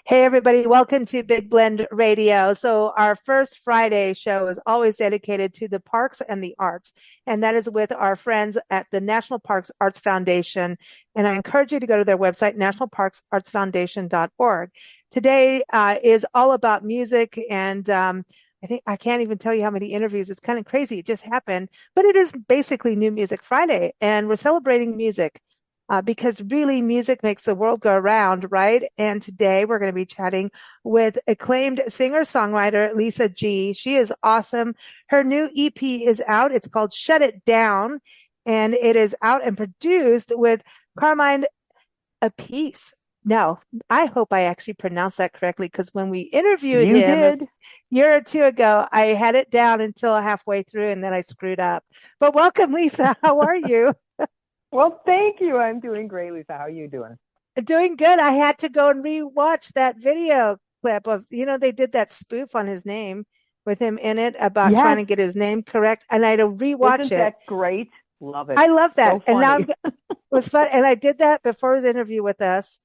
Hey, everybody, welcome to Big Blend Radio. So, our first Friday show is always dedicated to the parks and the arts, and that is with our friends at the National Parks Arts Foundation. And I encourage you to go to their website, nationalparksartsfoundation.org. Today is all about music, and I think I can't even tell you how many interviews. It's kind of crazy. It just happened, but it is basically New Music Friday, and we're celebrating music because really music makes the world go around, right? And today we're going to be chatting with acclaimed singer-songwriter Lisa G. She is awesome. Her new EP is out. It's called Shut It Down, and it is out and produced with Carmine Appice. Now, I hope I actually pronounced that correctly because when we interviewed him a year or two ago, I had it down until halfway through and then I screwed up. But welcome, Lisa. How are you? Well, thank you. I'm doing great, Lisa. How are you doing? Doing good. I had to go and rewatch that video clip of, they did that spoof on his name with him in it about trying Yes. to get his name correct. And I had to rewatch Isn't it. that great? Love it. I love that. So And now funny. it was fun. And I did that before his interview with us.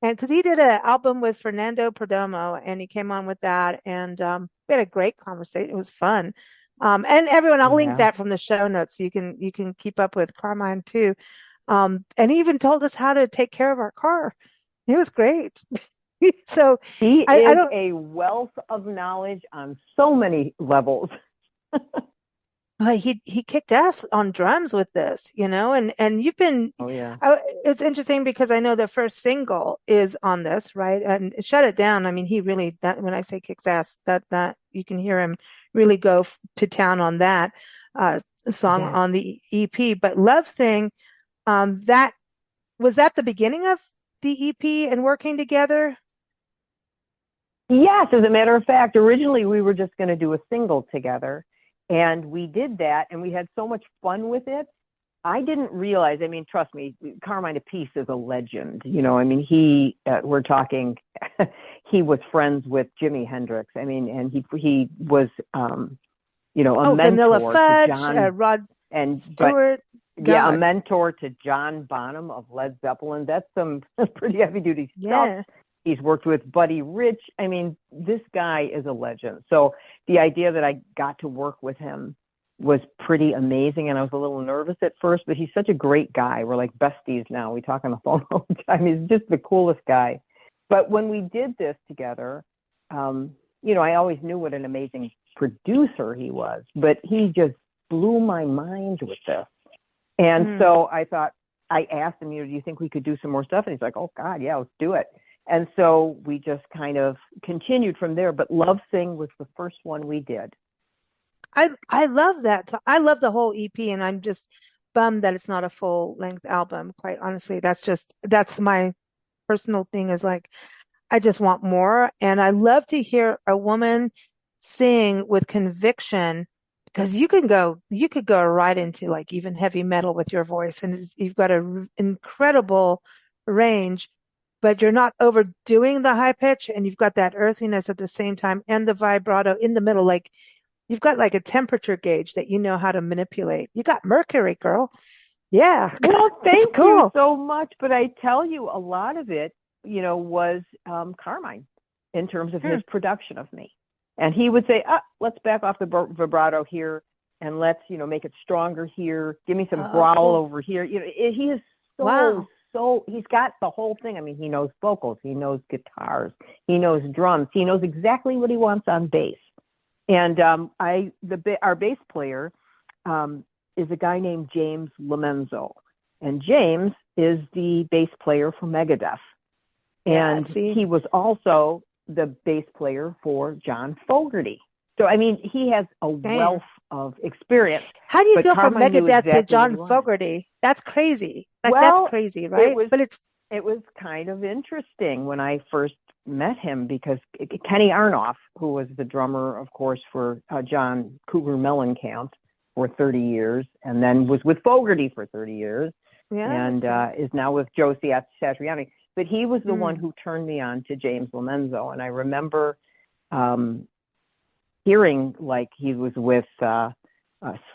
And because he did an album with Fernando Perdomo and he came on with that. And we had a great conversation. It was fun. And everyone, I'll link Yeah. that from the show notes so you can keep up with Carmine too. And he even told us how to take care of our car. It was great. So He I is don't, a wealth of knowledge on so many levels. he kicked ass on drums with this, and you've been, Oh, yeah. it's interesting because I know the first single is on this, right? And Shut It Down. I mean, he really, that when I say kicks ass, that you can hear him really go to town on that, song Yes. on the EP, but Love Thing, that was that the beginning of the EP and working together? Yes, as a matter of fact, originally we were just going to do a single together, and we did that, and we had so much fun with it. I didn't realize, I mean, trust me, Carmine Appice is a legend. We're talking, he was friends with Jimi Hendrix. I mean, and he was, a Vanilla mentor to Fudge, John, Rod but Stewart. yeah, a God, mentor to John Bonham of Led Zeppelin. That's some pretty heavy duty stuff. yeah. He's worked with Buddy Rich. I mean, this guy is a legend. So the idea that I got to work with him was pretty amazing. And I was a little nervous at first, but he's such a great guy. We're like besties now. We talk on the phone all the time. He's just the coolest guy. But when we did this together, I always knew what an amazing producer he was, but he just blew my mind with this. And so I thought, I asked him, do you think we could do some more stuff? And he's like, oh, God, yeah, let's do it. And so we just kind of continued from there. But Love Thing was the first one we did. I love that. So I love the whole EP, and I'm just bummed that it's not a full length album. Quite honestly, that's my personal thing is like, I just want more. And I love to hear a woman sing with conviction because you could go right into like even heavy metal with your voice and you've got an incredible range, but you're not overdoing the high pitch and you've got that earthiness at the same time and the vibrato in the middle. Like you've got like a temperature gauge that you know how to manipulate. You got Mercury, girl. Yeah. Well, It's thank you cool. so much. But I tell you, a lot of it, was Carmine in terms of his production of me. And he would say, let's back off the vibrato here and let's, make it stronger here. Give me some growl Cool. over here. He is Wow. he's got the whole thing. I mean, he knows vocals, he knows guitars, he knows drums, he knows exactly what he wants on bass. And our bass player is a guy named James LoMenzo. And James is the bass player for Megadeth. Yeah. And See. he was also the bass player for John Fogerty. So, I mean, he has a wealth of experience. How do you But go from Carmine knew Megadeth to exactly what he John wanted. Fogerty? That's crazy. Like that's Well, crazy, it right? was But it's it was kind of interesting when I first met him because Kenny Aronoff, who was the drummer, of course, for John Cougar Mellencamp for 30 years, and then was with Fogerty for 30 years, yeah, that and makes sense. is now with Joe Satriani. But he was the one who turned me on to James LoMenzo, and I remember hearing like he was with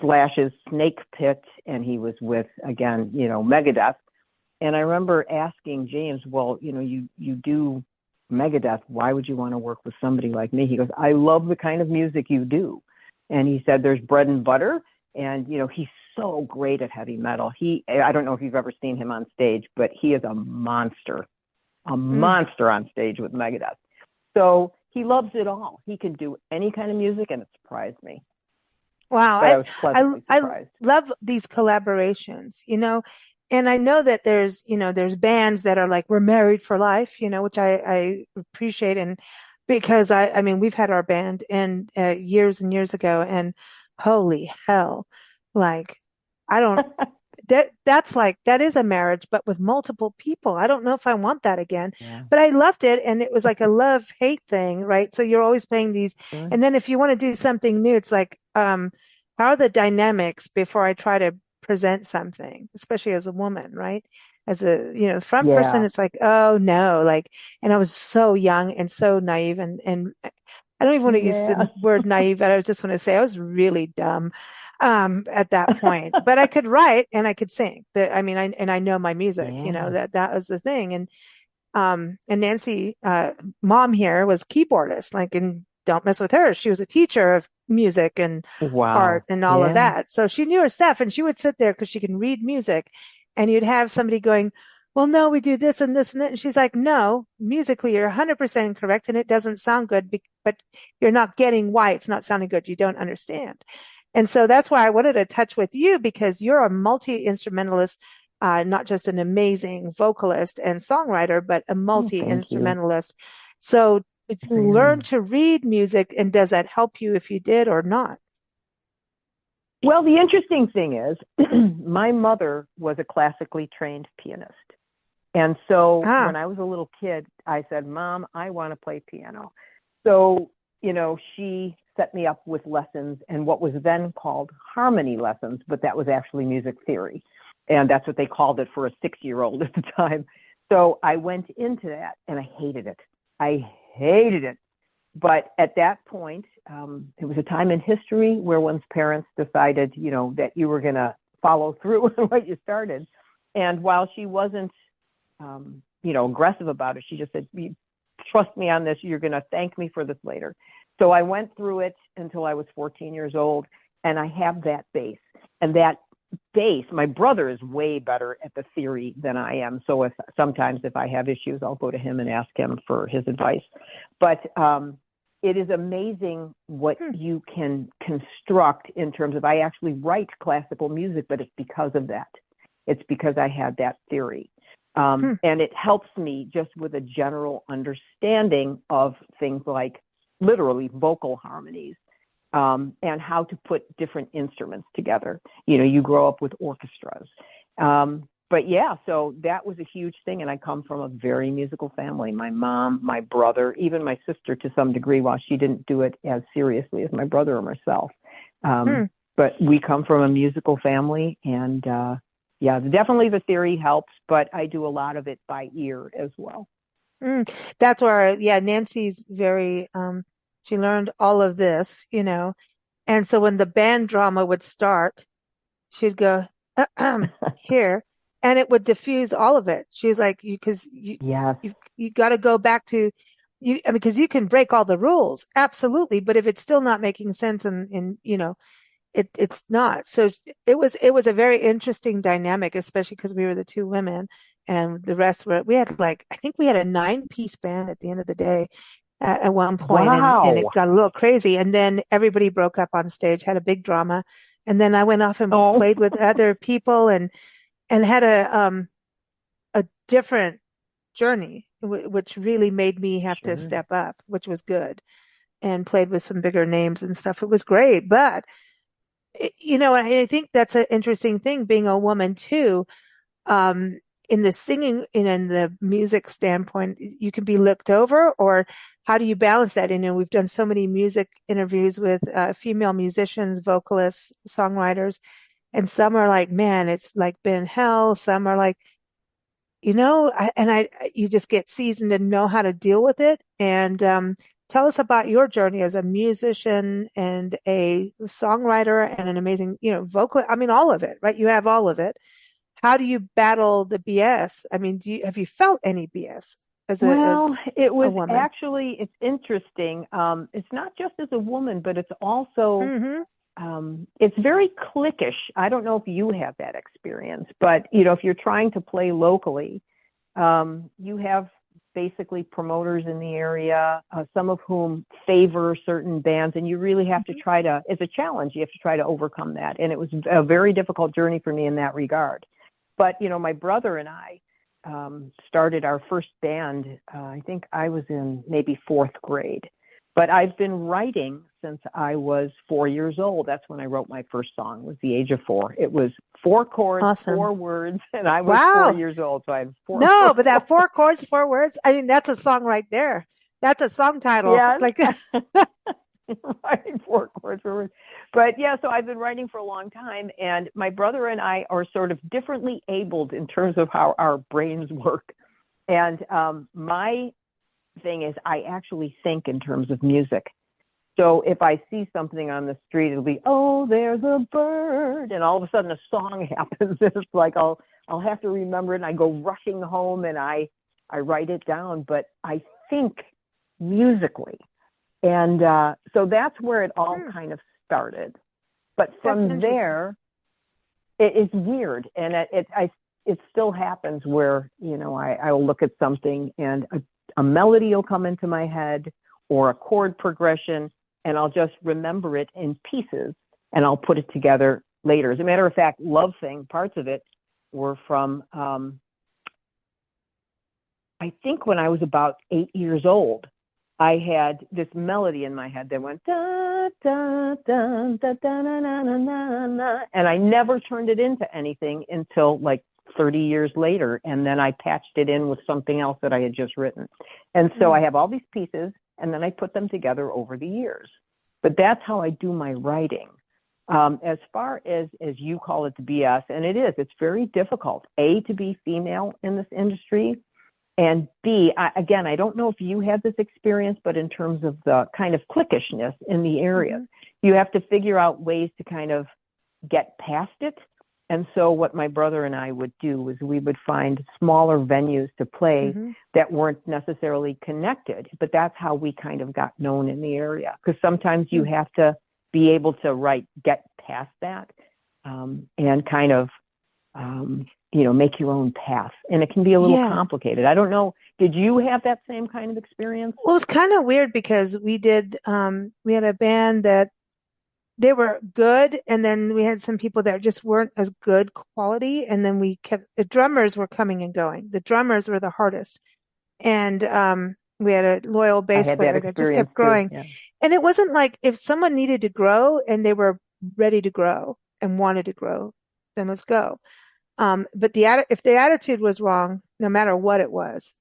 Slash's Snake Pit, and he was with again, Megadeth. And I remember asking James, well, you do Megadeth, why would you want to work with somebody like me? He goes, I love the kind of music you do. And he said, there's bread and butter. And, he's so great at heavy metal. I don't know if you've ever seen him on stage, but he is a monster Mm. on stage with Megadeth. So he loves it all. He can do any kind of music, and it surprised me. Wow. But I was I, pleasantly I surprised. love these collaborations, and I know that there's bands that are like, we're married for life, which I appreciate. And because I mean, we've had our band years and years ago, and holy hell, like, I don't, that is a marriage, but with multiple people. I don't know if I want that again, Yeah. but I loved it. And it was like a love hate thing, right? So you're always playing these. Sure. And then if you want to do something new, it's like, how are the dynamics before I try to present something, especially as a woman, right? As a, front person, Yeah. it's like, oh no, like, and I was so young and so naive and I don't even want to use Yeah. the word naive, but I just want to say I was really dumb, at that point, but I could write and I could sing that. I mean, I know my music, Yeah. that was the thing. And Nancy, mom here was keyboardist, like, and don't mess with her. She was a teacher of music and art Wow. and all of Yeah. that. So she knew her stuff and she would sit there because she can read music and you'd have somebody going, well, no, we do this and this and that. And she's like, no, musically, you're 100% correct and it doesn't sound good, but you're not getting why it's not sounding good. You don't understand. And so that's why I wanted to touch with you because you're a multi-instrumentalist, not just an amazing vocalist and songwriter, but a Oh, thank you. multi-instrumentalist. So did I you learn am. to read music and does that help you if you did or not? Well, the interesting thing is, my mother was a classically trained pianist. And so Ah, when I was a little kid, I said, Mom, I want to play piano. So, she set me up with lessons and what was then called harmony lessons, but that was actually music theory. And that's what they called it for a 6-year-old at the time. So I went into that and I hated it. I hated it. But at that point, it was a time in history where one's parents decided, that you were going to follow through with what you started. And while she wasn't, aggressive about it, she just said, trust me on this. You're going to thank me for this later. So I went through it until I was 14 years old, and I have that base. And that base, my brother is way better at the theory than I am. So sometimes if I have issues, I'll go to him and ask him for his advice. But it is amazing what hmm, you can construct in terms of, I actually write classical music, but it's because of that. It's because I had that theory. hmm, And it helps me just with a general understanding of things like literally vocal harmonies, and how to put different instruments together. You grow up with orchestras. But yeah, so that was a huge thing. And I come from a very musical family. My mom, my brother, even my sister to some degree, while she didn't do it as seriously as my brother or myself. hmm. But we come from a musical family, and yeah, definitely the theory helps, but I do a lot of it by ear as well. Mm. That's where, yeah, Nancy's very, she learned all of this, and so when the band drama would start, she'd go, here, and it would diffuse all of it. She's like, because Yes. you got to go back to you, I mean, because you can break all the rules, absolutely, but if it's still not making sense and it's not. So it was a very interesting dynamic, especially because we were the two women and the rest we had like, I think we had a 9-piece band at the end of the day at one point and it Wow. got a little crazy. And then everybody broke up on stage, had a big drama. And then I went off and Oh, played with other people and had a different journey, which really made me have to sure. step up, which was good and played with some bigger names and stuff. It was great, but I think that's an interesting thing being a woman too. Um, in the singing and in the music standpoint, you can be looked over, or how do you balance that? And, we've done so many music interviews with female musicians, vocalists, songwriters, and some are like, man, it's like been hell. Some are like, you just get seasoned and know how to deal with it. And tell us about your journey as a musician and a songwriter and an amazing, vocal. I mean, all of it, right? You have all of it. How do you battle the BS? I mean, have you felt any BS? Well, it a was woman? actually, it's interesting. It's not just as a woman, but it's also, Hmm. it's very cliquish. I don't know if you have that experience, but if you're trying to play locally, you have basically promoters in the area, some of whom favor certain bands, and you really have to try to, it's a challenge. You have to try to overcome that. And it was a very difficult journey for me in that regard. But, my brother and I started our first band. I think I was in maybe fourth grade. But I've been writing since I was 4 years old. That's when I wrote my first song, was the age of 4. It was 4 chords, Awesome. 4 words, and I was four Wow. years old. So I had four, No, four, but four. that 4 chords, 4 words, I mean, that's a song right there. That's a song title. Yes. Like, Writing 4 chords, 4 words. But yeah, so I've been writing for a long time, and my brother and I are sort of differently abled in terms of how our brains work. And my thing is, I actually think in terms of music. So if I see something on the street, it'll be, oh, there's a bird, and all of a sudden a song happens. It's like I'll have to remember it, and I go rushing home and I write it down. But I think musically, and so that's where it all kind of started. But that's from interesting. there, it's weird, and it still happens where I'll look at something and a melody will come into my head or a chord progression, and I'll just remember it in pieces and I'll put it together later. As a matter of fact, Love Thing, parts of it were from, I think when I was about 8 years old, I had this melody in my head that went da da da da da na na na na na, and I never turned it into anything until like 30 years later, and then I patched it in with something else that I had just written. And so I have all these pieces, and then I put them together over the years. But that's how I do my writing. As far as you call it, the BS, and it's very difficult, A, to be female in this industry, and B, again, I don't know if you had this experience, but in terms of the kind of cliquishness in the area, you have to figure out ways to kind of get past it. And so what my brother and I would do is we would find smaller venues to play that weren't necessarily connected, but that's how we kind of got known in the area. Because sometimes you have to be able to get past that and kind of, make your own path. And it can be a little Yeah. complicated. I don't know. Did you have that same kind of experience? Well, it was kind of weird because we had a band that they were good, and then we had some people that just weren't as good quality, and then the drummers were coming and going. The drummers were the hardest. And we had a loyal I bass had that player that just experience kept too. growing. Yeah. And it wasn't like if someone needed to grow and they were ready to grow and wanted to grow, then let's go. But if the attitude was wrong, no matter what it was,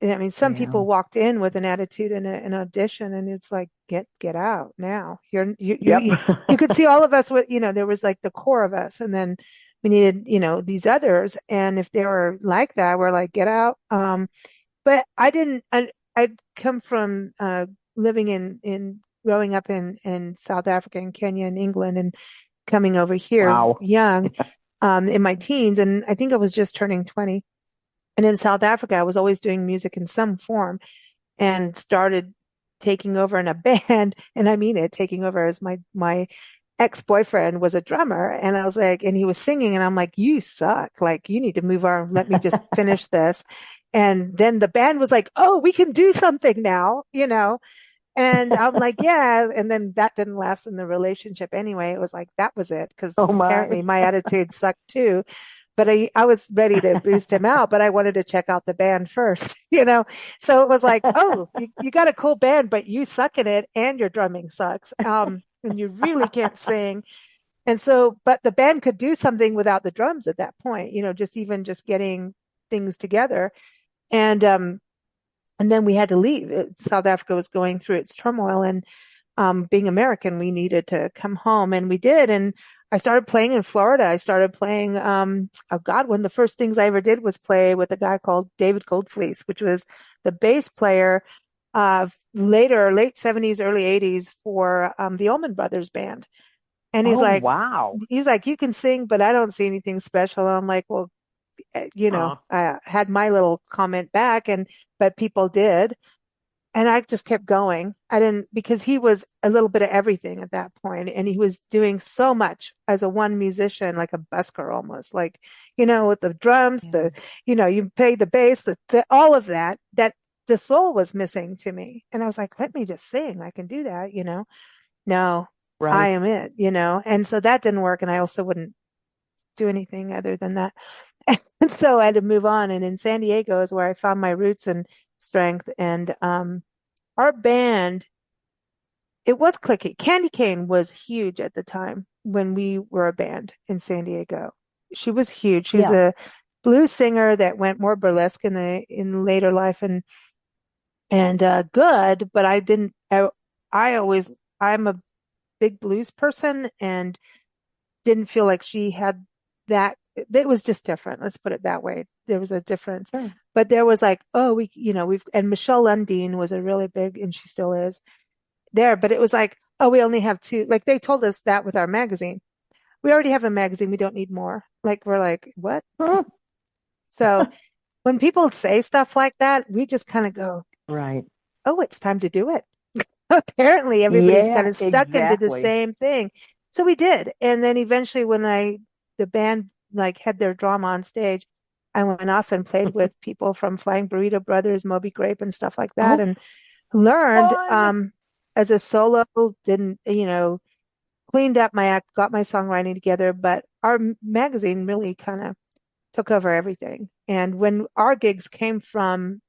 I mean, some Yeah. people walked in with an attitude in an audition, and it's like, get out now. Yep. You could see all of us with, there was like the core of us, and then we needed, these others. And if they were like that, we're like, get out. But I'd come from, living growing up in South Africa and Kenya and England and coming over here Wow. young, in my teens. And I think I was just turning 20. And in South Africa, I was always doing music in some form and started taking over in a band. And I mean it, taking over as my ex-boyfriend was a drummer. And I was like, and he was singing and I'm like, you suck. Like, you need to move on. Let me just finish this. And then the band was like, oh, we can do something now, And I'm like, yeah. And then that didn't last in the relationship anyway. It was like, that was it. Cause Oh my. apparently my attitude sucked too. But I was ready to boost him out, but I wanted to check out the band first, So it was like, oh, you got a cool band, but you suck at it and your drumming sucks. And you really can't sing. And so, but the band could do something without the drums at that point, just getting things together. And then we had to leave. South Africa was going through its turmoil, and being American, we needed to come home, and we did. And I started playing in Florida. I started playing, oh God, one of the first things I ever did was play with a guy called David Goldfleece, which was the bass player later, late 70s, early 80s for the Allman Brothers Band. And Oh wow. he's like, you can sing, but I don't see anything special. I'm like, well, Oh, I had my little comment back but people did. And I just kept going. I didn't, because he was a little bit of everything at that point, and he was doing so much as a one musician, like a busker almost, like, with the drums, yeah. you play the bass, all of that the soul was missing to me. And I was like, let me just sing. I can do that. No, I Right. am it. And so that didn't work. And I also wouldn't do anything other than that. And so I had to move on. And in San Diego is where I found my roots and strength. And, our band, it was clicky. Candy Cane was huge at the time when we were a band in San Diego. She was huge. She was Yeah. a blues singer that went more burlesque in later life and good, but I didn't I always I'm a big blues person and didn't feel like she had that. It was just different. Let's put it that way. There was a difference, Sure. but there was like, oh, and Michelle Lundeen was a really big, and she still is there, but it was like, oh, we only have two. Like they told us that with our magazine. We already have a magazine. We don't need more. Like we're like, what? Huh. So when people say stuff like that, we just kind of go, Right. oh, it's time to do it. Apparently everybody's kind Yeah, of stuck into the exactly. same thing. So we did. And then eventually when the band like had their drama on stage, I went off and played with people from Flying Burrito Brothers, Moby Grape and stuff like that Oh, and learned, fun. as a solo, didn't, cleaned up my act, got my songwriting together, but our magazine really kind of took over everything. And when our gigs came from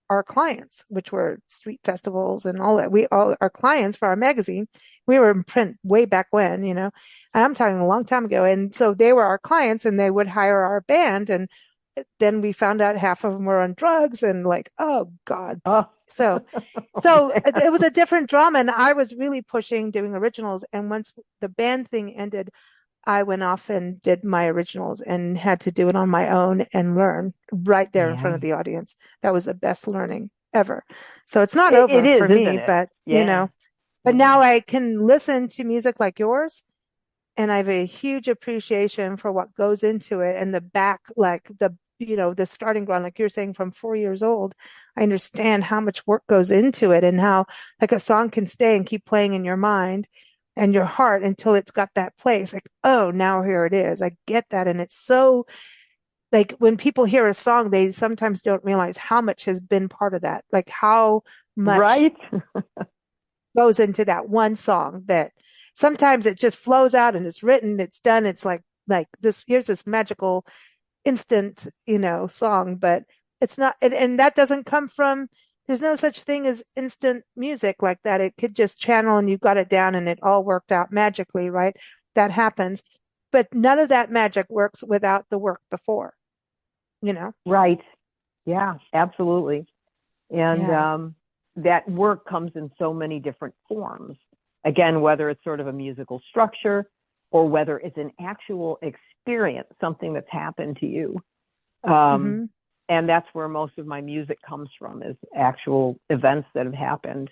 our clients, which were street festivals and all that. All our clients for our magazine, we were in print way back when. And I'm talking a long time ago. And so they were our clients and they would hire our band. And then we found out half of them were on drugs and like, oh God. Oh, So, oh so man. it was a different drama and I was really pushing doing originals. And once the band thing ended, I went off and did my originals and had to do it on my own and learn right there in front Yeah. of the audience. That was the best learning ever. So it's not It over for is, isn't me, it? but Yeah. but Yeah. now I can listen to music like yours and I have a huge appreciation for what goes into it and the back, like the starting ground, like you're saying from 4 years old. I understand how much work goes into it and how like a song can stay and keep playing in your mind and your heart until it's got that place. Like, oh, now here it is. I get that. And it's so like when people hear a song, they sometimes don't realize how much has been part of that, like how much Right? goes into that one song that sometimes it just flows out and it's written, it's done. It's like this, here's this magical instant, song, but it's not, and that doesn't come from, there's no such thing as instant music like that. It could just channel and you got it down and it all worked out magically, right? That happens. But none of that magic works without the work before, you know? Right. Yeah, absolutely. And Yes. that work comes in so many different forms. Again, whether it's sort of a musical structure or whether it's an actual experience, something that's happened to you. Um, Hmm. and that's where most of my music comes from, is actual events that have happened.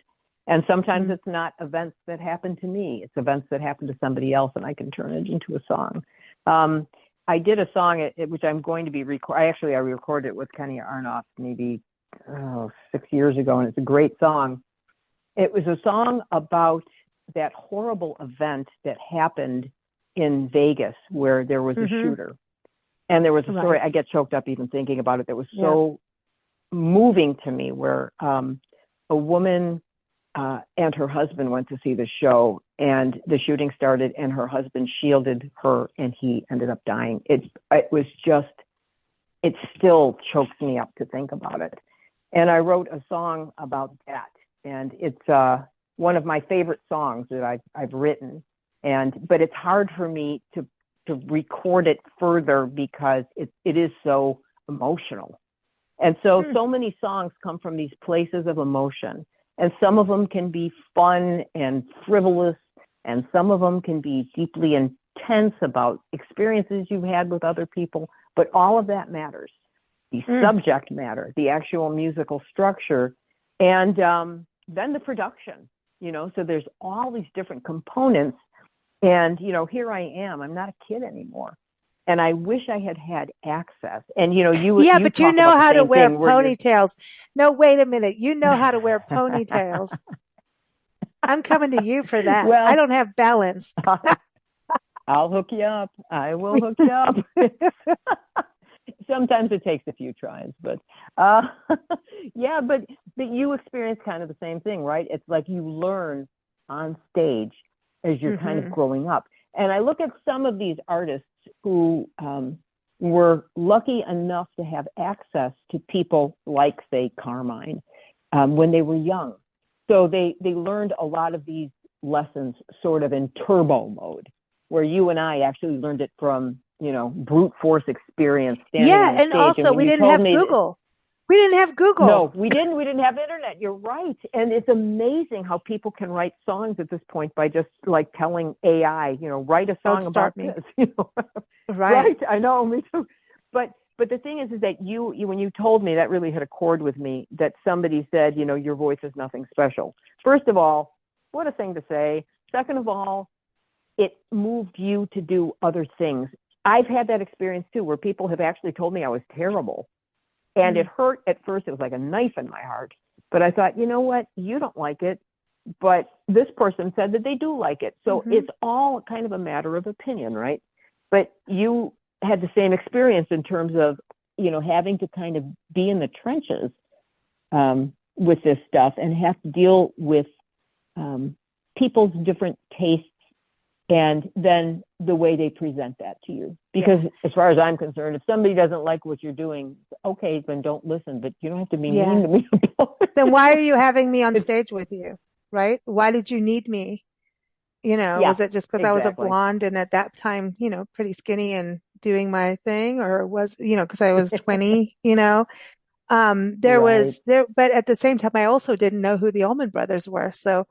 And sometimes Hmm. it's not events that happen to me, it's events that happen to somebody else, and I can turn it into a song. Um, I did a song which I'm going to be I recorded it with Kenny Aronoff maybe 6 years ago, and it's a great song. It was a song about that horrible event that happened in Vegas where there was a Hmm. shooter. And there was a story, Right. I get choked up even thinking about it, that was Yeah. so moving to me, where a woman and her husband went to see the show, and the shooting started, and her husband shielded her, and he ended up dying. It was just, it still chokes me up to think about it. And I wrote a song about that, and it's one of my favorite songs that I've written. But it's hard for me to record it further because it is so emotional. And so Hmm. so many songs come from these places of emotion, and some of them can be fun and frivolous, and some of them can be deeply intense about experiences you've had with other people. But all of that matters. The Hmm. subject matter, the actual musical structure, and then the production. So there's all these different components. And here I am. I'm not a kid anymore. And I wish I had had access. And you know, Yeah, you but you talk know about the how to same wear thing where you're ponytails. No, wait a minute. You know how to wear ponytails. I'm coming to you for that. I well, don't have balance. I'll hook you up. I will hook you up. Sometimes it takes a few tries, but uh, yeah, but you experience kind of the same thing, right? It's like you learn on stage as you're kind of Hmm. growing up. And I look at some of these artists who were lucky enough to have access to people like, say, Carmine, when they were young. So they learned a lot of these lessons sort of in turbo mode, where you and I actually learned it from, you know, brute force experience standing Yeah, on a and stage. And also when we you didn't told have me that, Google. We didn't have Google. no, we didn't have internet. You're right. And it's amazing how people can write songs at this point by just like telling AI, you know, write a Don't song start about me. this, you know. Right. Right. I know, me too. But the thing is that you when you told me, that really hit a chord with me, that somebody said, you know, your voice is nothing special. First of all, what a thing to say. Second of all, it moved you to do other things. I've had that experience too, where people have actually told me I was terrible. And it Mm. hurt at first. It was like a knife in my heart. But I thought, you know what? You don't like it. But this person said that they do like it. So Hmm. it's all kind of a matter of opinion, right? But you had the same experience in terms of, you know, having to kind of be in the trenches with this stuff and have to deal with people's different tastes and then the way they present that to you. Because Yeah. as far as I'm concerned, if somebody doesn't like what you're doing, okay, then don't listen, but you don't have to be mean Yeah. to me about Then why are it. you having me on It's, stage with you? Right? Why did you need me? You know, yeah, was it just because I was a exactly. blonde and at that time, you know, pretty skinny and doing my thing, or was, you know, because I was 20, you know? There Right. was there, but at the same time, I also didn't know who the Allman Brothers were. So,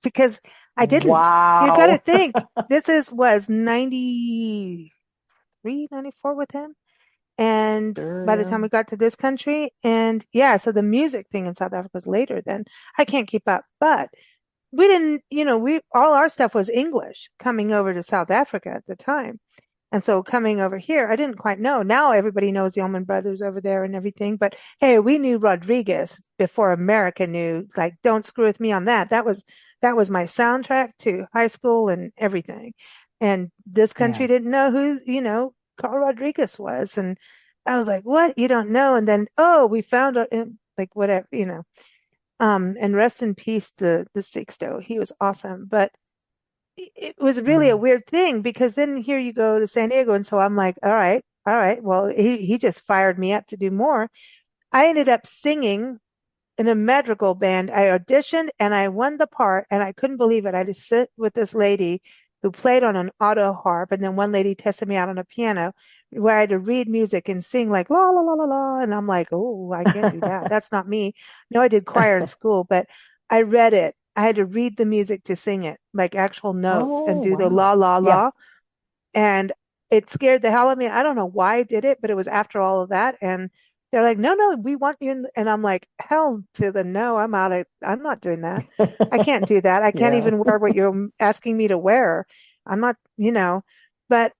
because I didn't, you got to Wow. think was 93, 94 with him. And Sure, by the yeah. time we got to this country, and yeah, so the music thing in South Africa was later then. I can't keep up, but we didn't, you know, all our stuff was English coming over to South Africa at the time. And so coming over here, I didn't quite know. Now everybody knows the Allman Brothers over there and everything. But hey, we knew Rodriguez before America knew. Like, don't screw with me on that. That was my soundtrack to high school and everything. And this country Yeah. didn't know who, you know, Carl Rodriguez was. And I was like, what? You don't know? And then, oh, we found out, like whatever, you know. And rest in peace, the Sixto. He was awesome. But it was really a Mm. weird thing because then here you go to San Diego. And so I'm like, all right. Well, he just fired me up to do more. I ended up singing in a madrigal band. I auditioned and I won the part and I couldn't believe it. I had to sit with this lady who played on an auto harp and then one lady tested me out on a piano where I had to read music and sing like la la la la la. And I'm like, oh, I can't do that. That's not me. No, I did choir in school, but I read it. I had to read the music to sing it, like actual notes and Oh, do the la wow. la Yeah. la. And it scared the hell out of me. I don't know why I did it, but it was after all of that. And they're like, no, no, we want you. And I'm like, hell to the no, I'm not doing that. I can't do that. I can't Yeah. even wear what you're asking me to wear. I'm not, you know, but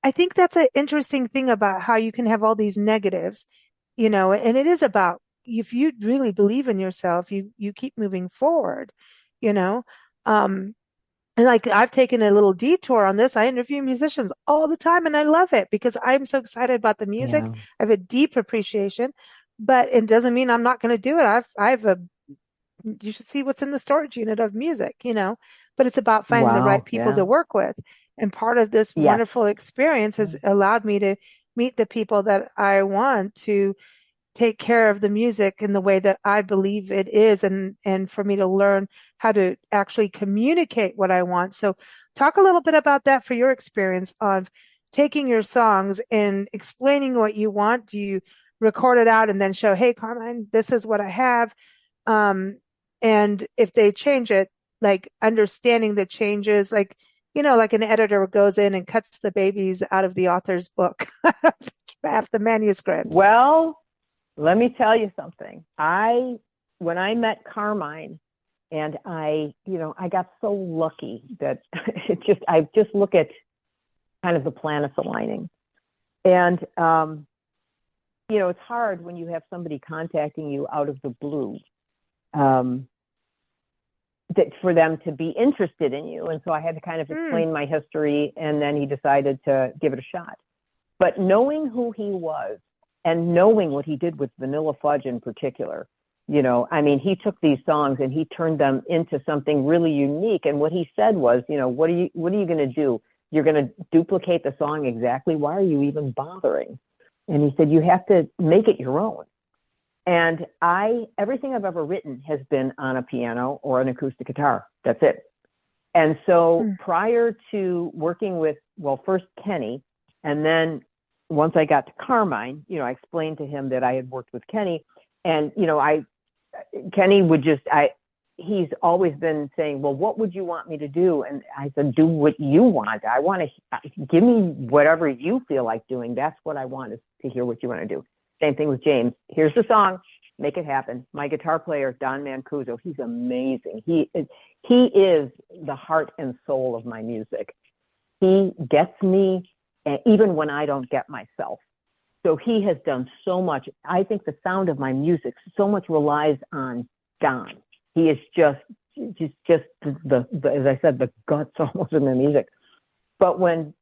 I think that's an interesting thing about how you can have all these negatives, you know, and it is about if you really believe in yourself, you keep moving forward, you know. Um, and like I've taken a little detour on this. I interview musicians all the time and I love it because I'm so excited about the music. Yeah. I have a deep appreciation, but it doesn't mean I'm not going to do it. You should see what's in the storage unit of music, you know, but it's about finding the right Wow. people to Yeah. work with. And part of this Yes. wonderful experience has allowed me to meet the people that I want to take care of the music in the way that I believe it is and for me to learn how to actually communicate what I want. So talk a little bit about that for your experience of taking your songs and explaining what you want. Do you record it out and then show, hey, Carmine, this is what I have. Um, and if they change it, like understanding the changes, like, you know, like an editor goes in and cuts the babies out of the author's book, half the manuscript. Well, let me tell you something. When I met Carmine, and I got so lucky that I just look at kind of the planets aligning. And, it's hard when you have somebody contacting you out of the blue, for them to be interested in you. And so I had to kind of explain my history, and then he decided to give it a shot. But knowing who he was and knowing what he did with Vanilla Fudge in particular, he took these songs and he turned them into something really unique. And what he said was, what are you going to do? You're going to duplicate the song exactly. Why are you even bothering? And he said, you have to make it your own. And everything I've ever written has been on a piano or an acoustic guitar. That's it. And so prior to working with, first Kenny, and then once I got to Carmine, I explained to him that I had worked with Kenny, and, Kenny would he's always been saying, well, what would you want me to do? And I said, do what you want. I want to give me whatever you feel like doing. That's what I want, is to hear what you want to do. Same thing with James. Here's the song. Make it happen. My guitar player, Don Mancuso, he's amazing. He is the heart and soul of my music. He gets me, even when I don't get myself. So he has done so much. I think the sound of my music so much relies on Don. He is just the as I said, the guts almost in the music. But when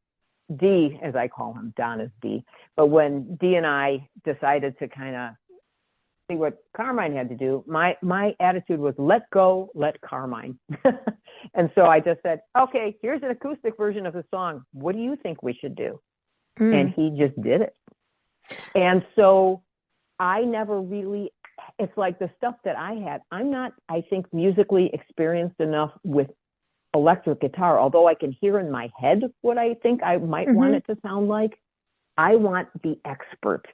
D, as I call him, Don is D. But when D and I decided to kind of see what Carmine had to do, my attitude was let go, let Carmine. And so I just said, okay, here's an acoustic version of the song. What do you think we should do? And he just did it. And so I never really, it's like the stuff that I had, I'm not, I think, musically experienced enough with electric guitar, although I can hear in my head what I think I might want it to sound like. I want the expert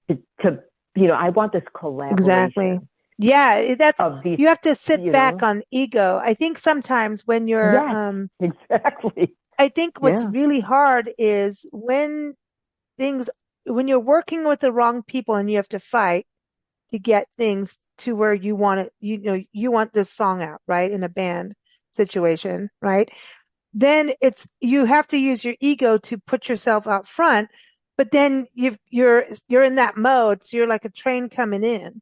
to I want this collaboration. Exactly. Yeah, you have to sit back on ego. I think sometimes when you're, exactly. I think what's really hard is when you're working with the wrong people and you have to fight to get things to where you want it, you want this song out, right? In a band situation, right? Then you have to use your ego to put yourself out front, but then you're in that mode. So you're like a train coming in,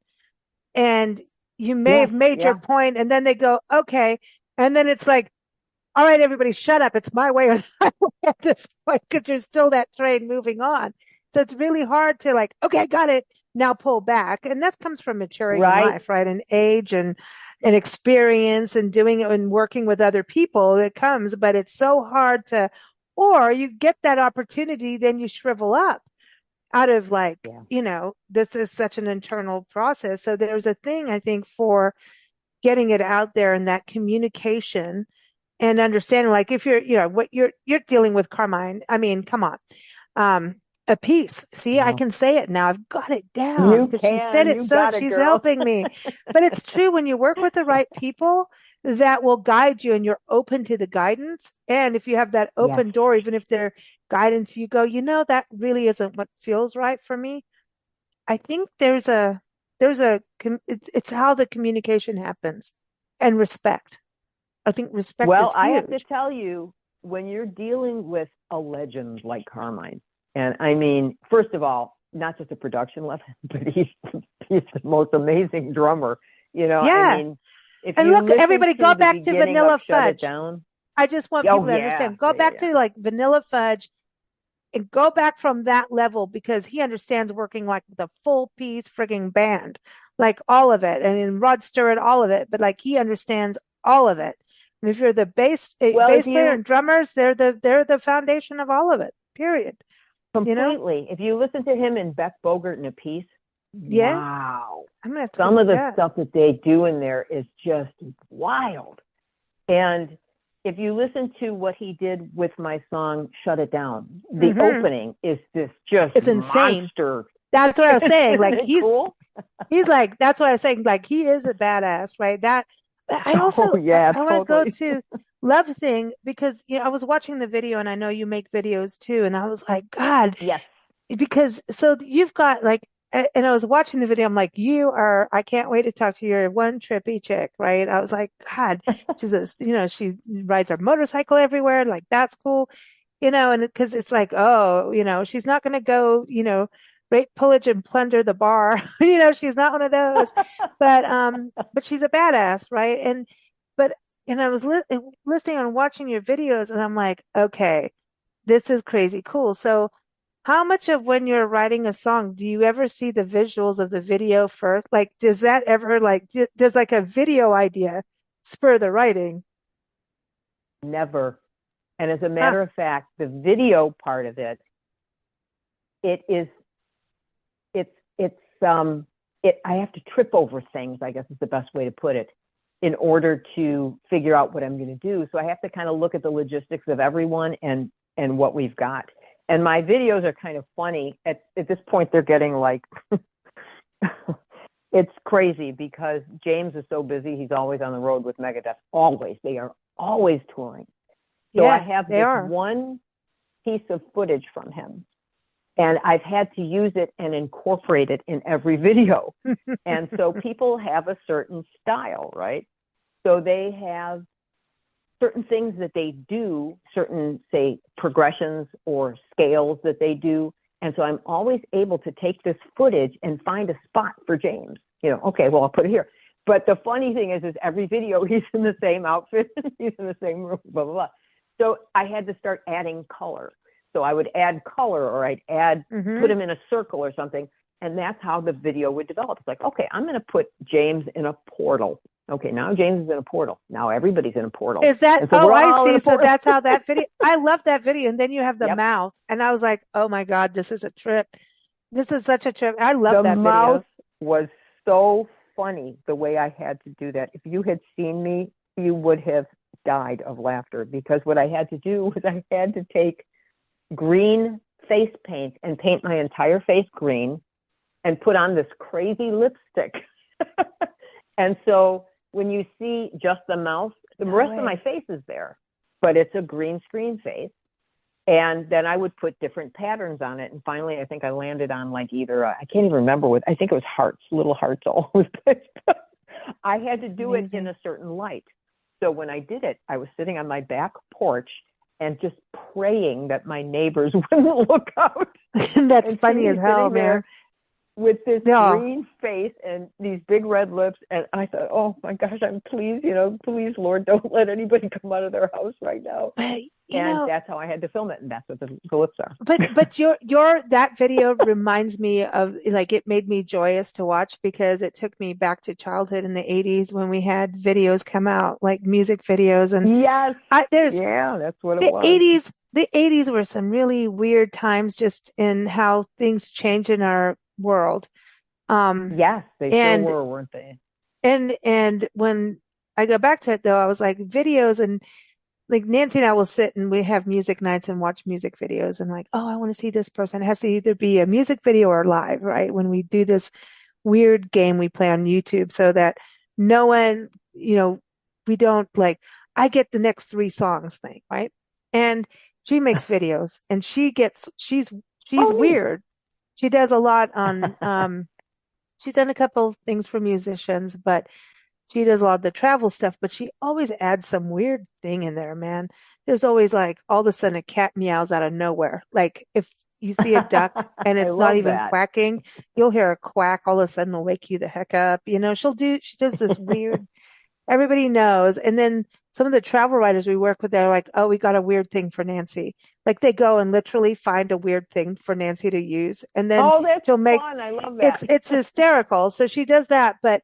and you may have made your point, and then they go, okay. And then it's like, all right, everybody shut up. It's my way or the highway at this point, because there's still that train moving on. So it's really hard to like, okay, got it. Now pull back. And that comes from maturing in life, right? And age and experience and doing it and working with other people. It comes, but it's so hard or you get that opportunity, then you shrivel up out of like, this is such an internal process. So there's a thing, I think, for getting it out there and that communication and understanding, like if you're, what you're dealing with Carmine. I mean, come on. Appice. See, I can say it now. I've got it down. You she said it, so she's helping me. But it's true, when you work with the right people that will guide you and you're open to the guidance. And if you have that open door, even if their guidance, you go, that really isn't what feels right for me. I think it's how the communication happens, and respect. I think respect is huge. I have to tell you, when you're dealing with a legend like Carmine, and I mean, first of all, not just a production level, but he's the most amazing drummer. I mean, and look, everybody, go back to Vanilla Fudge. I just want people to understand. Go back to like Vanilla Fudge, and go back from that level, because he understands working like the full piece frigging band, like all of it, and in Rod Stewart, all of it. But like he understands all of it. And if you're the bass player and drummers, they're the foundation of all of it. Period. Completely. If you listen to him in Beck Bogert and Appice, wow. Some of the stuff that they do in there is just wild. And if you listen to what he did with my song Shut It Down, the opening is it's insane. Monster. That's what I was saying. Like he's like, that's what I was saying. Like he is a badass, right? I also I want to go to Love Thing, because I was watching the video, and I know you make videos too, and I was like, God, yes, because so you've got like, and I was watching the video, I'm like, I can't wait to talk to your one trippy chick, right? I was like, God, she's she rides her motorcycle everywhere, like that's cool. and because it's like, oh, she's not going to go, rape, pillage, and plunder the bar. She's not one of those. But she's a badass, right? But, and I was listening and watching your videos, and I'm like, okay, this is crazy cool. So, how much of when you're writing a song, do you ever see the visuals of the video first? Like, does that ever does like a video idea spur the writing? Never. And as a Huh. matter of fact, the video part of it, it is, I have to trip over things, I guess is the best way to put it, in order to figure out what I'm going to do. So I have to kind of look at the logistics of everyone and what we've got. And my videos are kind of funny. At this point, they're getting like, it's crazy because James is so busy. He's always on the road with Megadeth. Always. They are always touring. So I Yeah, have they this are. one piece of footage from him, and I've had to use it and incorporate it in every video. And so people have a certain style, right? So they have certain things that they do, certain, say, progressions or scales that they do. And so I'm always able to take this footage and find a spot for James. Okay, well, I'll put it here. But the funny thing is every video he's in the same outfit, he's in the same room, blah, blah, blah. So I had to start adding color. So I would add color, or I'd put him in a circle or something. And that's how the video would develop. It's like, okay, I'm going to put James in a portal. Okay, now James is in a portal. Now everybody's in a portal. Is that, And so oh, we're I all in see. a So portal. that's how that video, I love that video. And then you have the Yep. mouth. And I was like, oh my God, this is a trip. This is such a trip. I love The that video. mouth was so funny the way I had to do that. If you had seen me, you would have died of laughter, because what I had to do was I had to take green face paint and paint my entire face green and put on this crazy lipstick. And so when you see just the mouth, the No rest of my way. face is there, but it's a green screen face. And then I would put different patterns on it. And finally, I think I landed on like either, I can't even remember what, I think it was hearts, little hearts all over the place. I had to do it in Amazing. a certain light. So when I did it, I was sitting on my back porch and just praying that my neighbors wouldn't look out That's and see funny as me hell, sitting man. there with this Yeah. green face and these big red lips. And I thought, oh my gosh, please, please, Lord, don't let anybody come out of their house right now. But, And that's how I had to film it. And that's what the lips are. but that video reminds me of, like, it made me joyous to watch because it took me back to childhood in the 80s when we had videos come out, like music videos. And Yes. there's Yeah, that's what it the was. 80s, the 80s were some really weird times just in how things change in our world. Um, Yes, they sure and, were, weren't they? and when I go back to it though, I was like videos, and like Nancy and I will sit and we have music nights and watch music videos, and like, oh, I want to see this person. It has to either be a music video or live, right? When we do this weird game we play on YouTube so that no one, we don't like, I get the next three songs thing, right? And she makes videos and she's Oh, neat. weird. She does a lot on, she's done a couple of things for musicians, but she does a lot of the travel stuff, but she always adds some weird thing in there, man. There's always like all of a sudden a cat meows out of nowhere. Like if you see a duck and I it's not love even that. quacking, you'll hear a quack all of a sudden will wake you the heck up. She does this weird, everybody knows. And then some of the travel writers we work with, they're like, oh, we got a weird thing for Nancy. Like they go and literally find a weird thing for Nancy to use. And then Oh, that's she'll make, fun. I love that. it's hysterical. So she does that, but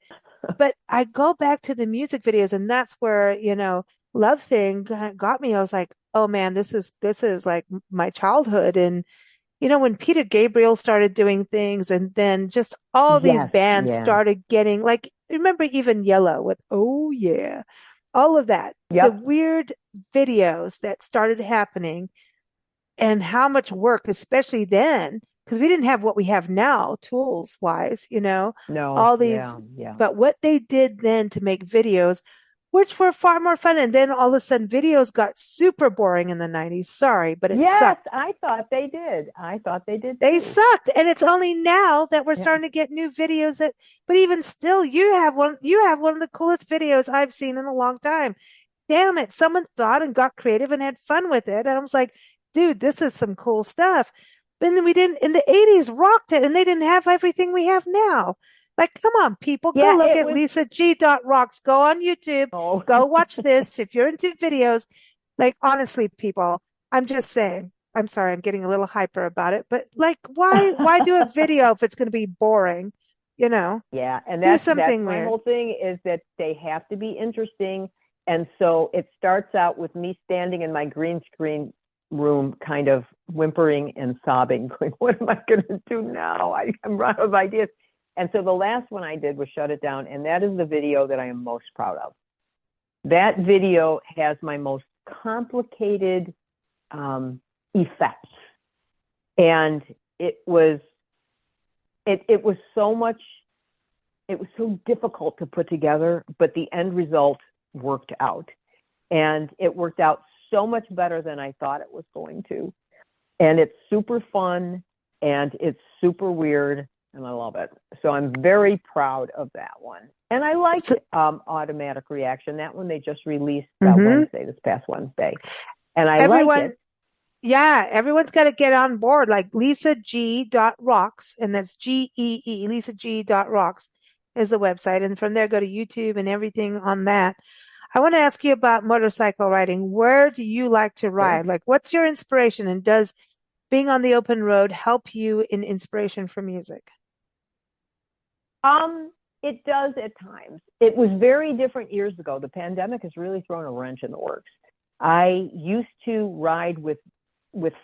I go back to the music videos, and that's where, Love Thing got me. I was like, oh man, this is like my childhood. And, when Peter Gabriel started doing things, and then just all these Yes, bands yeah. started getting, like, remember even Yellow with, oh yeah, all of that, the Yep. weird videos that started happening, and how much work, especially then, because we didn't have what we have now, tools wise, No, all these, yeah, yeah. but what they did then to make videos, which were far more fun. And then all of a sudden videos got super boring in the 90s. Sorry, but it Yes, sucked. I thought they did. I thought they did They too. sucked. And it's only now that we're Yeah. starting to get new videos but even still, you have one of the coolest videos I've seen in a long time. Damn it. Someone thought and got creative and had fun with it. And I was like, dude, this is some cool stuff. But then we didn't, in the 80s, rocked it, and they didn't have everything we have now. Like, come on, people, go Yeah, look it at was. Lisa G. Rocks. Go on YouTube. Oh, Go watch this. If you're into videos, like, honestly, people, I'm just saying, I'm sorry, I'm getting a little hyper about it, but like, why do a video if it's going to be boring? You know, yeah, and do that's something my weird. whole thing is that they have to be interesting. And so it starts out with me standing in my green screen room, kind of whimpering and sobbing, going, "What am I going to do now? I'm out of ideas." And so the last one I did was Shut It Down, and that is the video that I am most proud of. That video has my most complicated effects, and it was so much. It was so difficult to put together, but the end result worked out, and it worked out so much better than I thought it was going to. And it's super fun, and it's super weird, and I love it. So I'm very proud of that one. And I like So, Automatic Reaction. That one they just released mhm. this past Wednesday, and I like Everyone, it. yeah, everyone's got to get on board. Like Lisa G. Rocks, and that's GEE. Lisa G. Rocks is the website, and from there go to YouTube and everything on that. I want to ask you about motorcycle riding. Where do you like to Sure. ride? Like, what's your inspiration, and does being on the open road help you in inspiration for music? Um, it does at times. It was very different years ago. The pandemic has really thrown a wrench in the works. I used to ride with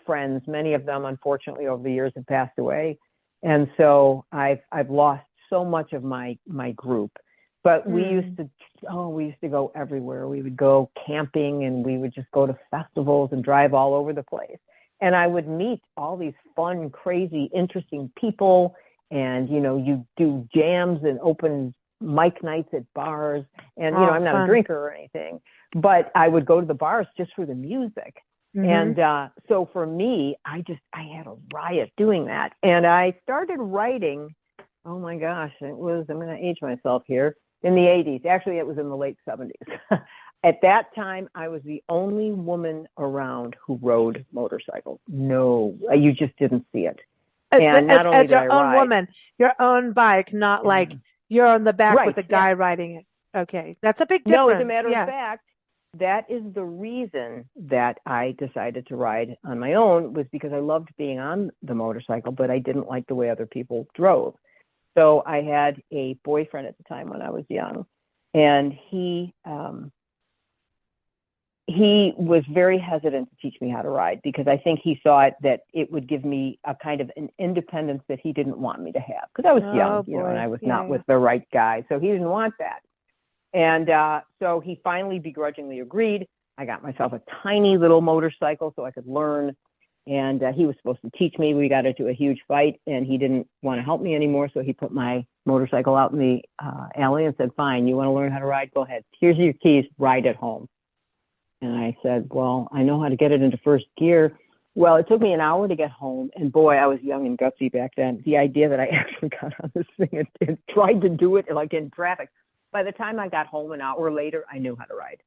friends. Many of them, unfortunately, over the years have passed away, and so I've lost so much of my group. But Mm, we used to go everywhere. We would go camping, and we would just go to festivals and drive all over the place. And I would meet all these fun, crazy, interesting people. And you do jams and open mic nights at bars. And oh, I'm not a fun. drinker or anything, but I would go to the bars just for the music. Hmm. And so for me, I had a riot doing that. And I started writing. Oh my gosh, I'm going to age myself here, in the 80s. Actually, it was in the late 70s. At that time, I was the only woman around who rode motorcycles. No, you just didn't see it. And not only As did your I own ride, woman, your own bike, not like you're on the back with right, a yeah. guy riding it. Okay, that's a big No, as a difference. matter of Yeah. fact, that is the reason that I decided to ride on my own, was because I loved being on the motorcycle, but I didn't like the way other people drove. So I had a boyfriend at the time when I was young, and he was very hesitant to teach me how to ride, because I think he thought that it would give me a kind of an independence that he didn't want me to have, because I was Oh young, and boy. I was Yeah, not yeah. with the right guy. So he didn't want that. And so he finally begrudgingly agreed. I got myself a tiny little motorcycle so I could learn. And he was supposed to teach me. We got into a huge fight, and he didn't want to help me anymore. So he put my motorcycle out in the alley and said, "Fine, you want to learn how to ride? Go ahead. Here's your keys. Ride it home." And I said, "Well, I know how to get it into first gear." Well, it took me an hour to get home. And boy, I was young and gutsy back then. The idea that I actually got on this thing and tried to do it like in traffic. By the time I got home an hour later, I knew how to ride.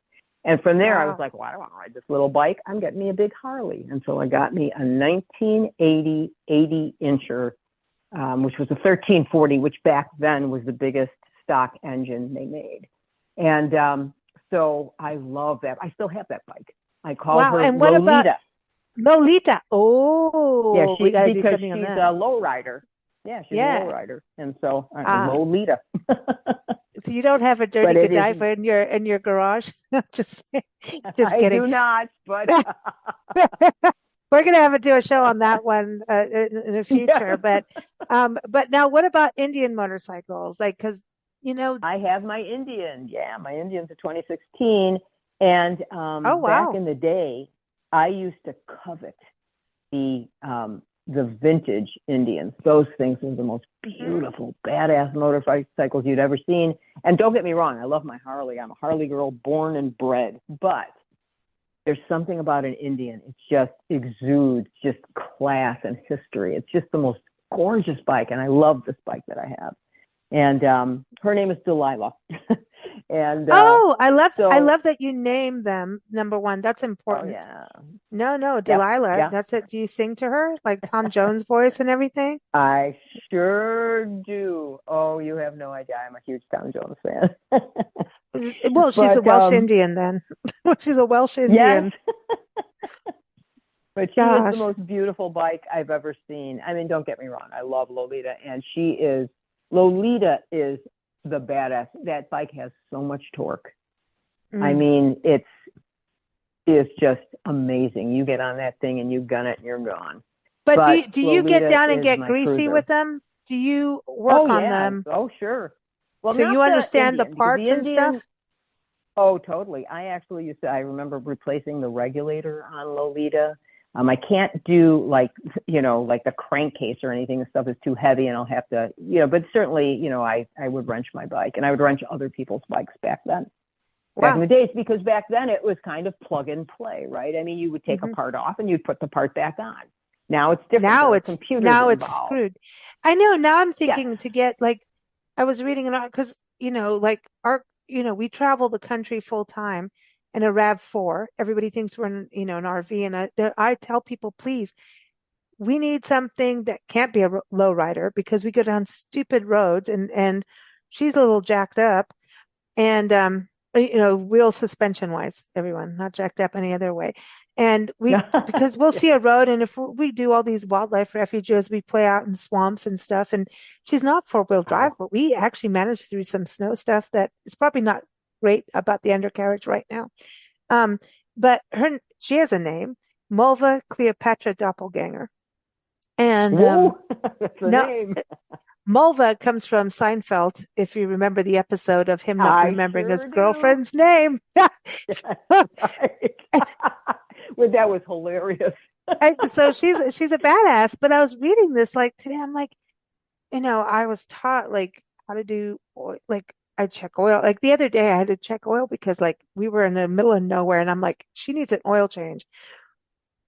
And from there, I was Wow. like, well, I don't want to ride this little bike. I'm getting me a big Harley. And so I got me a 1980 80-incher, which was a 1340, which back then was the biggest stock engine they made. And so I love that. I still have that bike. I call Wow. her And what about Lolita. Lolita? Yeah, Oh, we got to do because something on she's that. a low rider. Yeah, she's a low Yeah. rider. And so Ah, Lolita. so you don't have a dirty But it is, Godiva in your garage? Just just I kidding. do not, but We're gonna have to do a show on that one in the future. yes. But now what about Indian motorcycles? Like, because you know, I have my Indian. Yeah, my Indian's a 2016. And oh back wow. in the day, I used to covet the the vintage Indians. Those things were the most Hmm. beautiful, badass motorcycles you'd ever seen. And don't get me wrong, I love my Harley. I'm a Harley girl, born and bred. But there's something about an Indian. It just exudes just class and history. It's just the most gorgeous bike, and I love this bike that I have. And her name is Delilah. And Oh, I so, love that you name them number one. That's oh important. yeah, No, no, yep, Delilah. yeah, That's it. Do you sing to her like Tom Jones voice and everything? I sure do. Oh, you have no idea. I'm a huge Tom Jones fan. Well, she's a But Welsh Indian then. She's a Welsh yes, Indian. but she is the Gosh. most beautiful bike I've ever seen. I mean, don't get me wrong. I love Lolita, and Lolita is the badass. That bike has so much torque. I Mm. mean, is just amazing. You get on that thing and you gun it and you're gone. But But do you get Lolita down and is get my greasy with cruiser. them? Do you Oh work on yeah. them Oh sure. Well, so not you the understand the Indian because the parts and stuff? Indian. Oh, totally. I actually I remember replacing the regulator on Lolita. I can't do like the crankcase or anything. The stuff is too heavy and I'll have to, but certainly, I would wrench my bike and I would wrench other people's bikes back in Wow. the days, because back then it was kind of plug and play, right? I mean, you would take a Hmm. part off and you'd put the part back on. Now it's different. There are computers Now it's involved. screwed. I know. Now I'm Yes. thinking to get like I was reading an because like we travel the country full time in a RAV4. Everybody thinks we're in an RV, and I tell people, please, we need something that can't be a low rider because we go down stupid roads, and she's a little jacked up, and wheel suspension wise, everyone, not jacked up any other way. And because we'll Yeah. see a road, and if we do all these wildlife refuges, we play out in swamps and stuff. And she's not four-wheel drive, Oh. but we actually managed through some snow stuff that is probably not great about the undercarriage right now. Um, but she has a name, Mulva Cleopatra Doppelganger. And Woo! That's the no, name. Mulva comes from Seinfeld, if you remember the episode of him not I remembering his sure do. girlfriend's name. Right. Well, that was hilarious. So she's a badass. But I was reading this like today. I'm like, I was taught like how to do oil, like I check oil. Like the other day, I had to check oil because like we were in the middle of nowhere, and I'm like, she needs an oil change.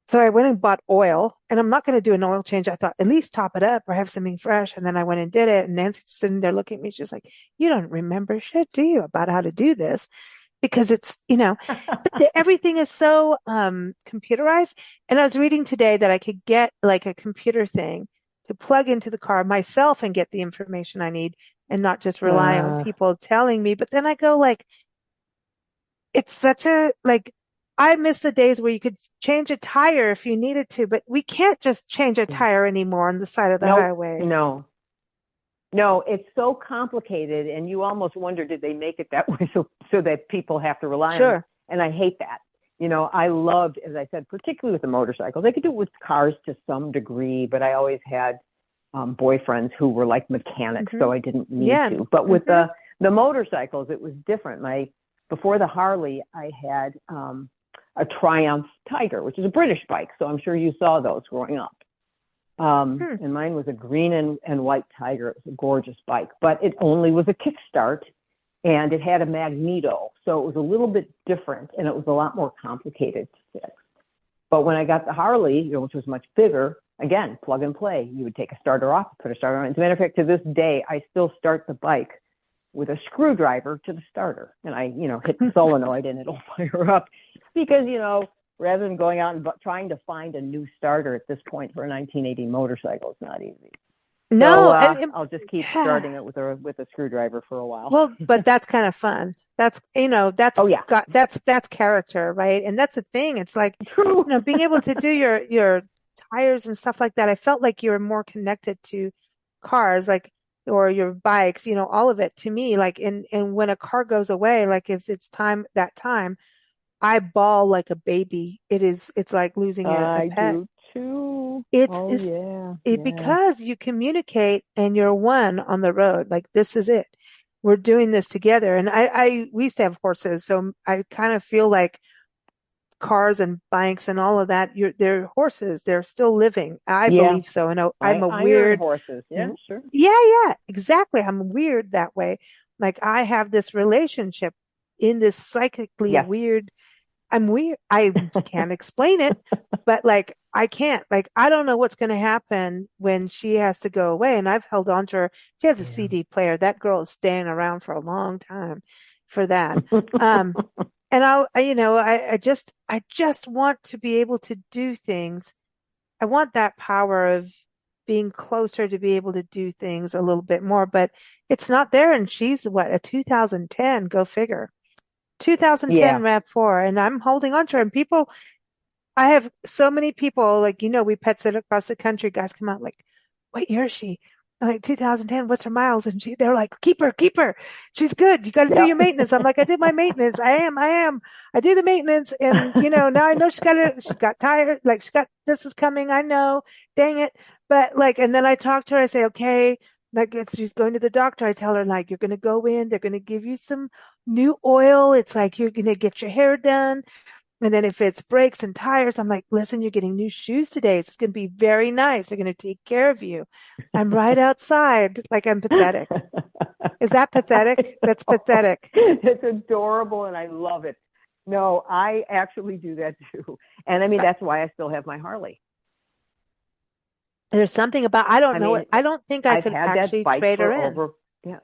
So I went and bought oil, and I'm not going to do an oil change. I thought at least top it up or have something fresh. And then I went and did it. And Nancy's sitting there looking at me. She's like, you don't remember shit, do you, about how to do this? Because but everything is so computerized. And I was reading today that I could get like a computer thing to plug into the car myself and get the information I need and not just rely on uh, people telling me. But then I go like, it's such a like I miss the days where you could change a tire if you needed to, but we can't just change a tire anymore on the side of the nope, highway. no. No, it's so complicated, and you almost wonder, did they make it that way so that people have to rely on it? Sure. And I hate that. I loved, as I said, particularly with the motorcycles. They could do it with cars to some degree, but I always had boyfriends who were like mechanics, Hmm. so I didn't need Yeah. to. But with Hmm. the motorcycles, it was different. Before the Harley, I had a Triumph Tiger, which is a British bike, so I'm sure you saw those growing up. Hmm. And mine was a green and white Tiger. It was a gorgeous bike, but it only was a kickstart, and it had a magneto. So it was a little bit different, and it was a lot more complicated to fix. But when I got the Harley, which was much bigger, again, plug and play. You would take a starter off, put a starter on. As a matter of fact, to this day, I still start the bike with a screwdriver to the starter. And I, hit the solenoid and it'll fire up because, rather than going out and trying to find a new starter at this point for a 1980 motorcycle, it's not easy. So No, I'll just keep yeah. starting it with a screwdriver for a while. Well, but that's kind of fun. Oh yeah, that's character, right? And that's the thing. It's like, true. being able to do your tires and stuff like that. I felt like you were more connected to cars, like, or your bikes, all of it to me. Like, and when a car goes away, like if it's that time, I bawl like a baby. It's like losing a I pet. do too. It's, Oh it's yeah, it yeah, because you communicate and you're one on the road. Like this is it. We're doing this together. And we used to have horses, so I kind of feel like cars and bikes and all of that, they're horses. They're still living. I yeah. believe so. And I'm a Iron weird, horses. Yeah, sure. yeah, yeah, exactly. I'm weird that way. Like I have this relationship in this psychically Yes. weird. I'm weird. I can't explain it, but like I can't. Like I don't know what's going to happen when she has to go away. And I've held on to her. She has a Yeah. CD player. That girl is staying around for a long time. for that. Um, and I just want to be able to do things. I want that power of being closer to be able to do things a little bit more, but it's not there. And she's what, a 2010, go figure. 2010 Yeah. RAV4, and I'm holding on to her. And people, I have so many people, like, we pet sit across the country. Guys come out like, what year is she? I'm like, 2010, what's her miles? And they're like, keep her, keep her. She's good. You got to do your Yep. maintenance. I'm like, I did my maintenance. I am. I do the maintenance. And, now I know she's got tired. Like, this is coming. I know. Dang it. But like, and then I talk to her. I say, okay, like, she's going to the doctor. I tell her, like, you're going to go in. They're going to give you some new oil. It's like, you're going to get your hair done. And then if it's brakes and tires, I'm like, listen, you're getting new shoes today. It's going to be very nice. They're going to take care of you. I'm right outside. Like, I'm pathetic. Is that pathetic? That's pathetic. It's adorable and I love it. No, I actually do that too. And I mean, that's why I still have my Harley. There's something about, I don't I know mean, it. I don't think I I've could had that actually bike trade her for in. over, yeah.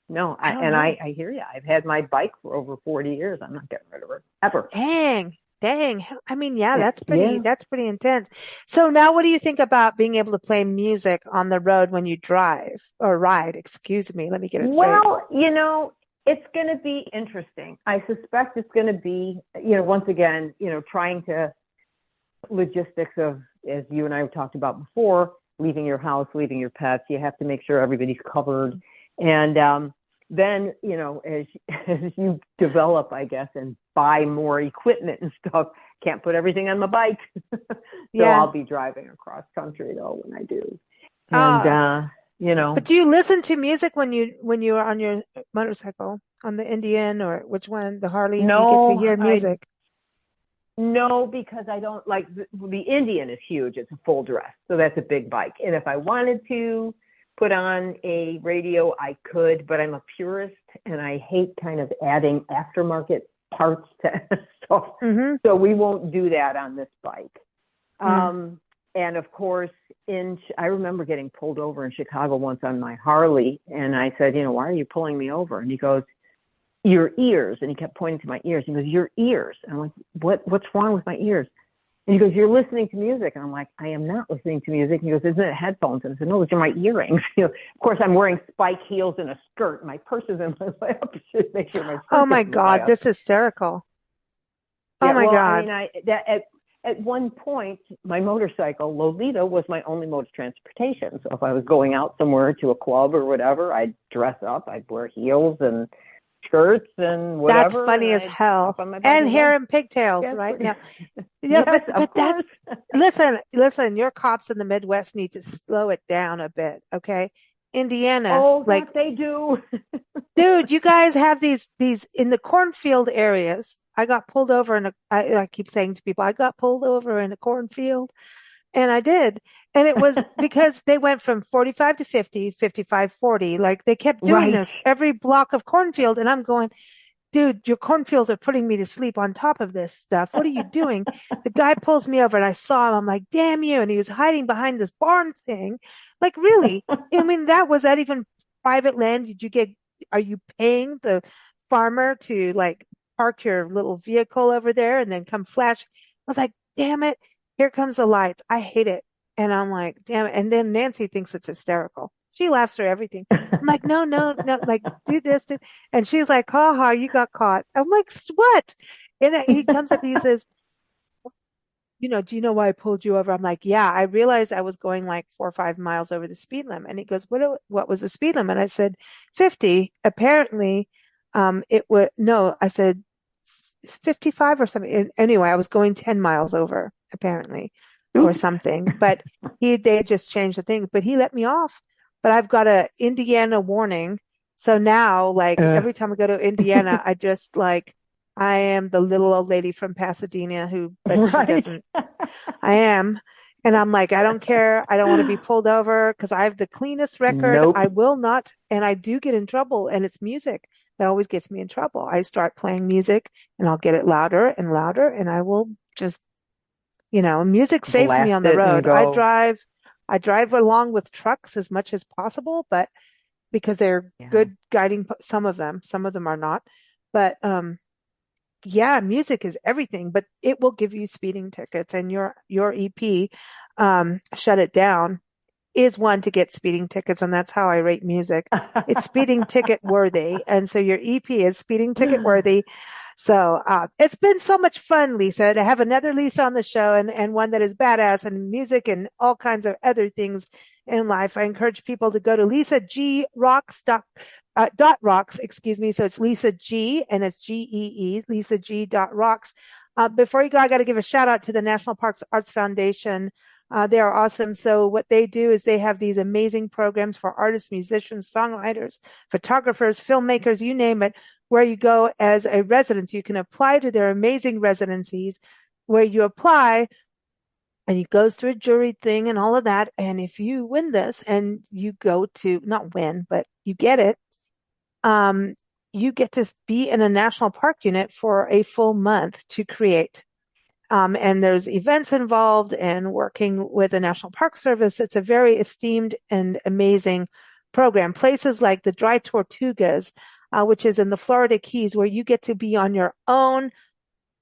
No, I don't know. I hear you. I've had my bike for over 40 years. I'm not getting rid of her ever. Dang. I mean, yeah, Yeah. that's pretty intense. So now what do you think about being able to play music on the road when you drive or ride? Excuse me. Let me get it straight. Well, it's going to be interesting. I suspect it's going to be, once again, trying to logistics of, as you and I talked about before, leaving your house, leaving your pets. You have to make sure everybody's covered. And then, as you develop, I guess, and buy more equipment and stuff, can't put everything on the bike. So Yeah. I'll be driving across country though when I do. Uh, And but do you listen to music when you are on your motorcycle, on the Indian or which one, the Harley? Do you get to no, hear music? no, because I don't like the Indian is huge. It's a full dress. So that's a big bike. And if I wanted to put on a radio, I could, but I'm a purist and I hate kind of adding aftermarket parts to stuff. Mm-hmm. So we won't do that on this bike. Mm. And of course, I remember getting pulled over in Chicago once on my Harley. And I said, why are you pulling me over? And he goes, your ears. And he kept pointing to my ears. He goes, your ears. And I'm like, what's wrong with my ears? And he goes, you're listening to music. And I'm like, I am not listening to music. And he goes, isn't it headphones? And I said, no, those are my earrings. Of course, I'm wearing spike heels and a skirt. My purse is in my lap. Should make sure my Oh purse my is in my God, lap. this is hysterical. Oh Yeah, my well, God. I mean, at one point, my motorcycle, Lolita, was my only mode of transportation. So if I was going out somewhere to a club or whatever, I'd dress up. I'd wear heels and skirts and That's whatever. funny And as I'd hell. hop on my bike And and hair go. and pigtails, Yeah, right? pretty. Now, yeah, Yes, but of that's, course. listen, your cops in the Midwest need to slow it down a bit, okay? Indiana, Oh, like, that they do. dude, you guys have these in the cornfield areas. I got pulled over I keep saying to people, I got pulled over in a cornfield. And I did. And it was because they went from 45 to 50, 55, 40. Like they kept doing Right. this every block of cornfield. And I'm going, dude, your cornfields are putting me to sleep on top of this stuff. What are you doing? The guy pulls me over and I saw him. I'm like, damn you. And he was hiding behind this barn thing. Like, really? I mean, was that even private land? Are you paying the farmer to like park your little vehicle over there and then come flash? I was like, damn it. Here comes the lights. I hate it. And I'm like, damn it. And then Nancy thinks it's hysterical. She laughs through everything. I'm like, no, no, no, like do this. And she's like, ha ha, you got caught. I'm like, what? And he comes up, he says, do you know why I pulled you over? I'm like, yeah, I realized I was going like 4 or 5 miles over the speed limit. And he goes, what was the speed limit? I said, 50. Apparently, it was, no, I said 55 or something. Anyway, I was going 10 miles over, apparently, or Oops. something. But they just changed the thing, but he let me off. But I've got a Indiana warning. So now, like, every time I go to Indiana, I just like, I am the little old lady from Pasadena but she Right. doesn't, I am. And I'm like, I don't care. I don't want to be pulled over because I have the cleanest record. Nope. I will not. And I do get in trouble. And it's music that always gets me in trouble. I start playing music and I'll get it louder and louder. And I will just, music saves me Blast on the it and road. go. I drive along with trucks as much as possible, but because they're Yeah. good guiding, some of them are not. But yeah, music is everything, but it will give you speeding tickets, and your EP, Shut It Down, is one to get speeding tickets, and that's how I rate music. It's speeding ticket worthy, and so your EP is speeding ticket worthy. So it's been so much fun, Lisa, to have another Lisa on the show, and one that is badass in music and all kinds of other things in life. I encourage people to go to dot rocks, excuse me. So it's Lisa G, and it's Gee, Lisa G dot rocks. Before you go, I got to give a shout out to the National Parks Arts Foundation. They are awesome. So what they do is they have these amazing programs for artists, musicians, songwriters, photographers, filmmakers, you name it, where you go as a resident. You can apply to their amazing residencies where you apply and it goes through a jury thing and all of that. And if you win this and you go to, not win, but you get it, um, you get to be in a national park unit for a full month to create. And there's events involved and working with the National Park Service. It's a very esteemed and amazing program. Places like the Dry Tortugas, which is in the Florida Keys, where you get to be on your own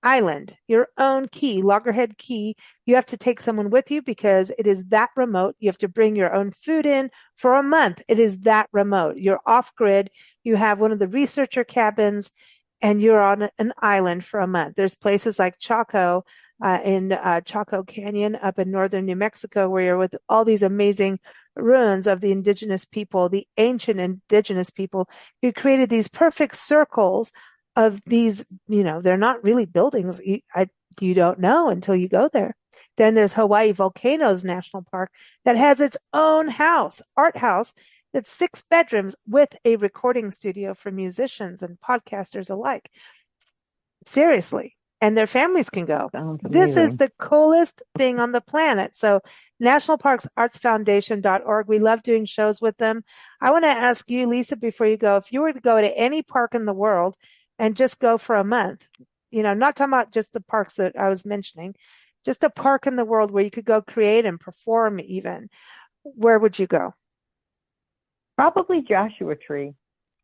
island, your own key, loggerhead key. You have to take someone with you because it is that remote. You have to bring your own food in for a month. It is that remote. You're off grid. You have one of the researcher cabins and you're on an island for a month. There's places like Chaco, in Chaco Canyon up in northern New Mexico, where you're with all these amazing ruins of the indigenous people, the ancient indigenous people who created these perfect circles of these, they're not really buildings. You don't know until you go there. Then there's Hawaii Volcanoes National Park that has its own art house, that's 6 bedrooms with a recording studio for musicians and podcasters alike. Seriously. And their families can go. This is the coolest thing on the planet. So nationalparksartsfoundation.org. We love doing shows with them. I want to ask you, Lisa, before you go, if you were to go to any park in the world and just go for a month, not talking about just the parks that I was mentioning, just a park in the world where you could go create and perform even, where would you go? Probably Joshua Tree.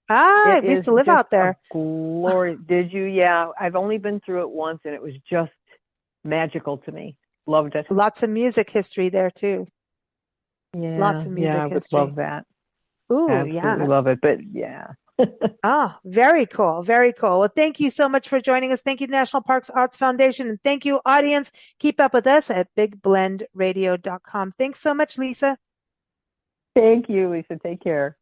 I used to live out there. Glory. Did you? Yeah. I've only been through it once and it was just magical to me. Loved it. Lots of music history there too. Yeah. Lots of music history. I would love that. Ooh, Absolutely love it. But yeah. Very cool. Very cool. Well, thank you so much for joining us. Thank you, National Parks Arts Foundation. And thank you, audience. Keep up with us at bigblendradio.com. Thanks so much, Lisa. Thank you, Lisa. Take care.